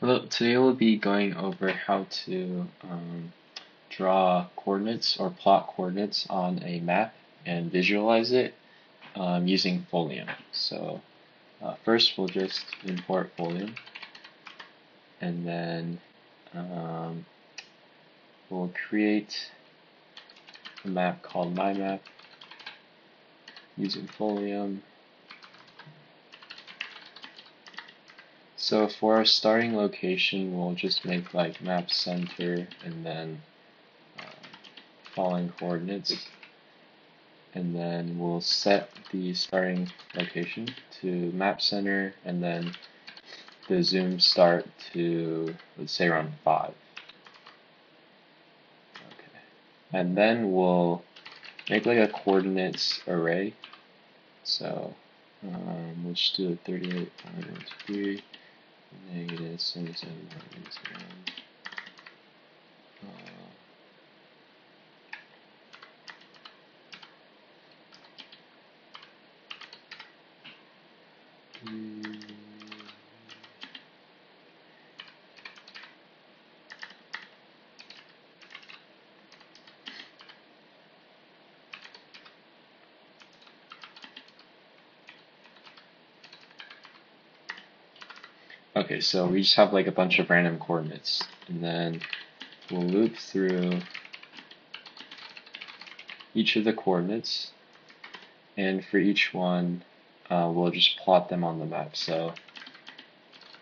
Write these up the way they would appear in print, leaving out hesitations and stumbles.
Hello, today we'll be going over how to draw coordinates or plot coordinates on a map and visualize it using Folium. So first we'll just import Folium, and then we'll create a map called My Map using Folium. So for our starting location, we'll just make like map center and then following coordinates, and then we'll set the starting location to map center, and then the zoom start to, let's say, around 5. Okay, and then we'll make like a coordinates array. So we'll just do a 38, 103, negative 77, Okay, so we just have like a bunch of random coordinates, and then we'll loop through each of the coordinates, and for each one we'll just plot them on the map. So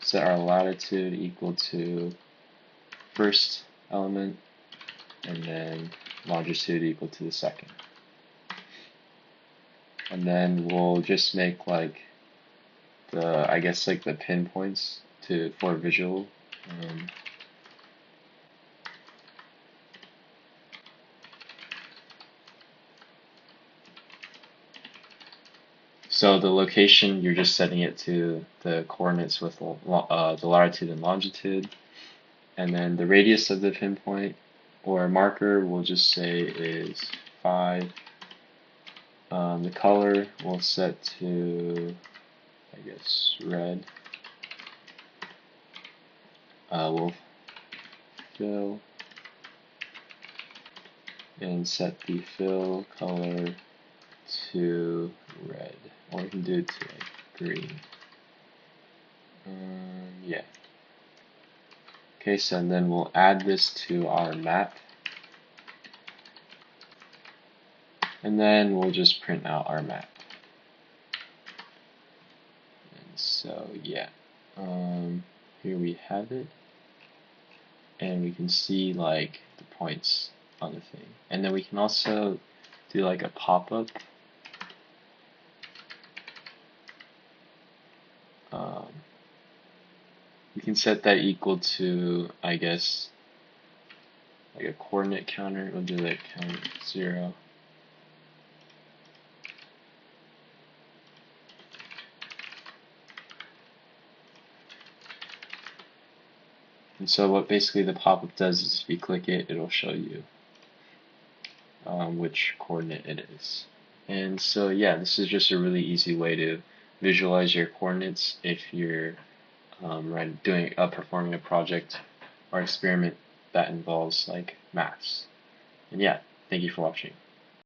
set our latitude equal to first element, and then longitude equal to the second. And then we'll just make like the, I guess, like the pinpoints for visual. So the location, you're just setting it to the coordinates with the latitude and longitude. And then the radius of the pinpoint or marker we'll just say is 5. The color we'll set to, I guess, red. We'll fill and set the fill color to red, or we can do it to like green. Yeah. Okay, so then we'll add this to our map, and then we'll just print out our map. And so yeah, here we have it, and we can see like the points on the thing, and then we can also do like a pop-up. We can set that equal to, I guess, like a coordinate counter. We'll do like count 0. And so what basically the pop-up does is if you click it, it'll show you which coordinate it is. And so yeah, this is just a really easy way to visualize your coordinates if you're performing a project or experiment that involves like maths. And yeah, thank you for watching.